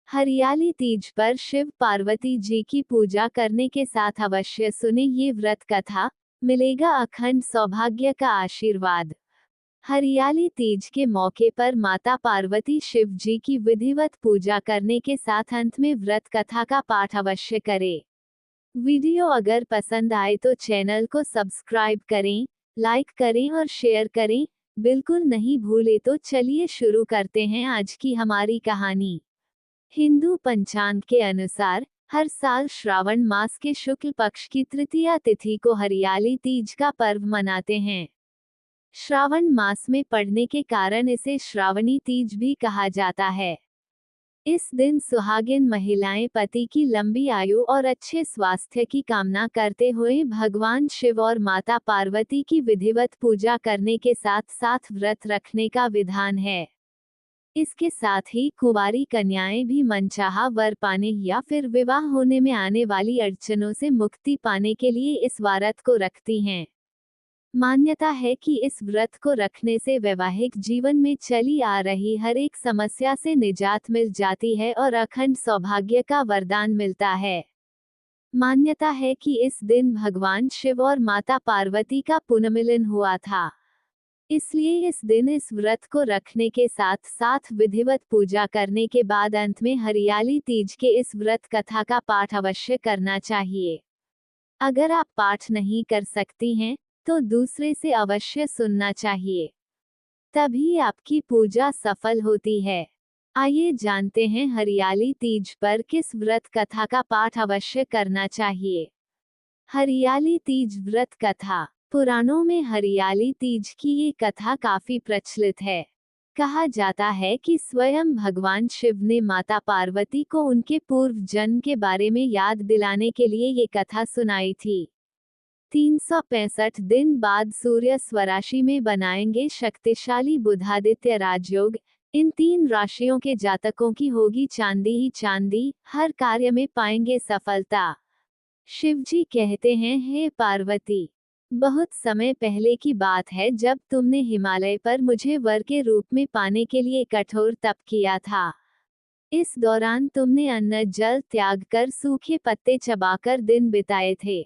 हरियाली तीज पर शिव पार्वती जी की पूजा करने के साथ अवश्य सुने ये व्रत कथा, मिलेगा अखंड सौभाग्य का आशीर्वाद। हरियाली तीज के मौके पर माता पार्वती शिव जी की विधिवत पूजा करने के साथ अंत में व्रत कथा का पाठ अवश्य करें। वीडियो अगर पसंद आए तो चैनल को सब्सक्राइब करें, लाइक करें और शेयर करें, बिल्कुल नहीं भूले। तो चलिए शुरू करते हैं आज की हमारी कहानी। हिंदू पंचांग के अनुसार हर साल श्रावण मास के शुक्ल पक्ष की तृतीया तिथि को हरियाली तीज का पर्व मनाते हैं। श्रावण मास में पड़ने के कारण इसे श्रावणी तीज भी कहा जाता है। इस दिन सुहागिन महिलाएं पति की लंबी आयु और अच्छे स्वास्थ्य की कामना करते हुए भगवान शिव और माता पार्वती की विधिवत पूजा करने के साथ साथ व्रत रखने का विधान है। इसके साथ ही कुंवारी कन्याएं भी मनचाहा वर पाने या फिर विवाह होने में आने वाली अड़चनों से मुक्ति पाने के लिए इस व्रत को रखती हैं। मान्यता है कि इस व्रत को रखने से वैवाहिक जीवन में चली आ रही हर एक समस्या से निजात मिल जाती है और अखंड सौभाग्य का वरदान मिलता है। मान्यता है कि इस दिन भगवान शिव और माता पार्वती का पुनर्मिलन हुआ था, इसलिए इस दिन इस व्रत को रखने के साथ साथ विधिवत पूजा करने के बाद अंत में हरियाली तीज के इस व्रत कथा का पाठ अवश्य करना चाहिए। अगर आप पाठ नहीं कर सकती हैं, तो दूसरे से अवश्य सुनना चाहिए, तभी आपकी पूजा सफल होती है। आइए जानते हैं हरियाली तीज पर किस व्रत कथा का पाठ अवश्य करना चाहिए। हरियाली तीज व्रत कथा। पुराणों में हरियाली तीज की ये कथा काफी प्रचलित है। कहा जाता है कि स्वयं भगवान शिव ने माता पार्वती को उनके पूर्व जन्म के बारे में याद दिलाने के लिए ये कथा सुनाई थी। 365 दिन बाद सूर्य स्वराशि में बनाएंगे शक्तिशाली बुधादित्य राजयोग। इन 3 राशियों के जातकों की होगी चांदी ही चांदी, हर कार्य में पाएंगे सफलता। शिवजी कहते हैं, हे पार्वती, बहुत समय पहले की बात है जब तुमने हिमालय पर मुझे वर के रूप में पाने के लिए कठोर तप किया था। इस दौरान तुमने अन्न जल त्याग कर सूखे पत्ते चबाकर दिन बिताए थे।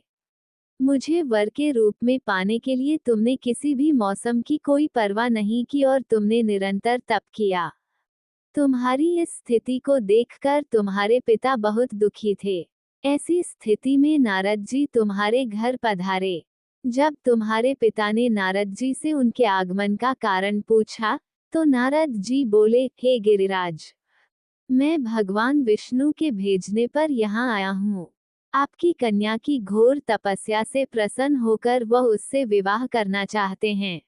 मुझे वर के रूप में पाने के लिए तुमने किसी भी मौसम की कोई परवाह नहीं की और तुमने निरंतर तप किया। तुम्हारी इस स्थिति को देखकर तुम्हारे पिता बहुत दुखी थे। ऐसी स्थिति में नारद जी तुम्हारे घर पधारे। जब तुम्हारे पिता ने नारद जी से उनके आगमन का कारण पूछा, तो नारद जी बोले, हे गिरिराज, मैं भगवान विष्णु के भेजने पर यहाँ आया हूँ। आपकी कन्या की घोर तपस्या से प्रसन्न होकर वह उससे विवाह करना चाहते हैं।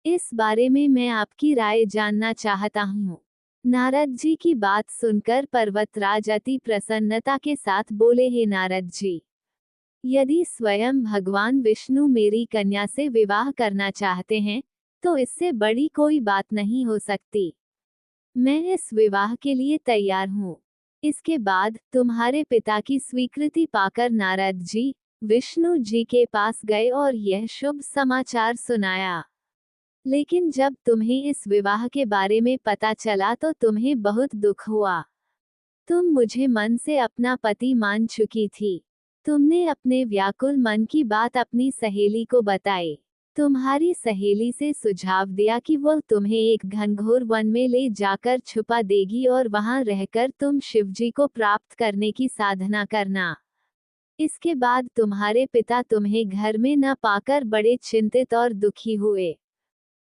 इस बारे में मैं आपकी राय जानना चाहता हूँ। नारद जी की बात सुनकर पर्वतराज अति प्रसन्नता के साथ बोले, हे नारद जी, यदि स्वयं भगवान विष्णु मेरी कन्या से विवाह करना चाहते हैं, तो इससे बड़ी कोई बात नहीं हो सकती। मैं इस विवाह के लिए तैयार हूँ। इसके बाद तुम्हारे पिता की स्वीकृति पाकर नारद जी विष्णु जी के पास गए और यह शुभ समाचार सुनाया। लेकिन जब तुम्हें इस विवाह के बारे में पता चला तो तुम्हें बहुत दुख हुआ। तुम मुझे मन से अपना पति मान चुकी थी। तुमने अपने व्याकुल मन की बात अपनी सहेली को बताई। तुम्हारी सहेली से सुझाव दिया कि वह तुम्हें एक घनघोर वन में ले जाकर छुपा देगी और वहां रहकर तुम शिवजी को प्राप्त करने की साधना करना। इसके बाद तुम्हारे पिता तुम्हें घर में न पाकर बड़े चिंतित और दुखी हुए।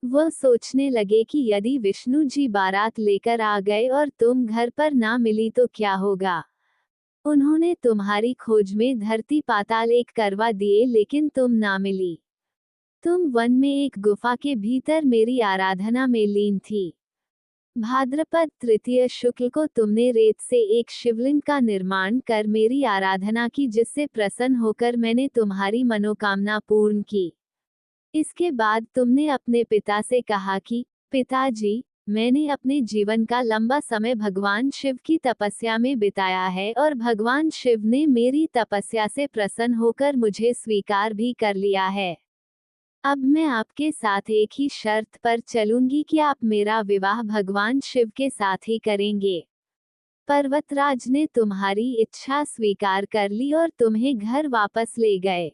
वह सोचने लगे कि यदि विष्णु जी बारात लेकर आ गए और तुम घर पर ना मिली तो क्या होगा। उन्होंने तुम्हारी खोज में धरती पाताल एक करवा दिए, लेकिन तुम ना मिली। तुम वन में एक गुफा के भीतर मेरी आराधना में लीन थी। भाद्रपद तृतीय शुक्ल को तुमने रेत से एक शिवलिंग का निर्माण कर मेरी आराधना की, जिससे प्रसन्न होकर मैंने तुम्हारी मनोकामना पूर्ण की। इसके बाद तुमने अपने पिता से कहा कि पिताजी, मैंने अपने जीवन का लंबा समय भगवान शिव की तपस्या में बिताया है और भगवान शिव ने मेरी तपस्या से प्रसन्न होकर मुझे स्वीकार भी कर लिया है। अब मैं आपके साथ एक ही शर्त पर चलूंगी कि आप मेरा विवाह भगवान शिव के साथ ही करेंगे। पर्वतराज ने तुम्हारी इच्छा स्वीकार कर ली और तुम्हें घर वापस ले गए।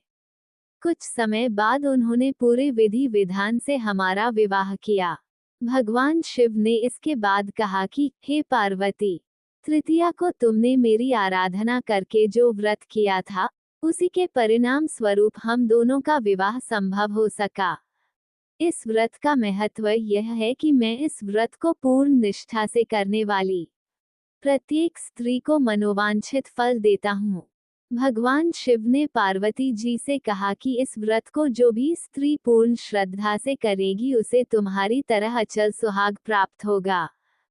कुछ समय बाद उन्होंने पूरे विधि विधान से हमारा विवाह किया। भगवान शिव ने इसके बाद कहा कि हे पार्वती, तृतीया को तुमने मेरी आराधना करके जो व्रत किया था, उसी के परिणाम स्वरूप हम दोनों का विवाह संभव हो सका। इस व्रत का महत्व यह है कि मैं इस व्रत को पूर्ण निष्ठा से करने वाली प्रत्येक स्त्री को मनोवांछित फल देता हूँ। भगवान शिव ने पार्वती जी से कहा कि इस व्रत को जो भी स्त्री पूर्ण श्रद्धा से करेगी उसे तुम्हारी तरह अचल सुहाग प्राप्त होगा।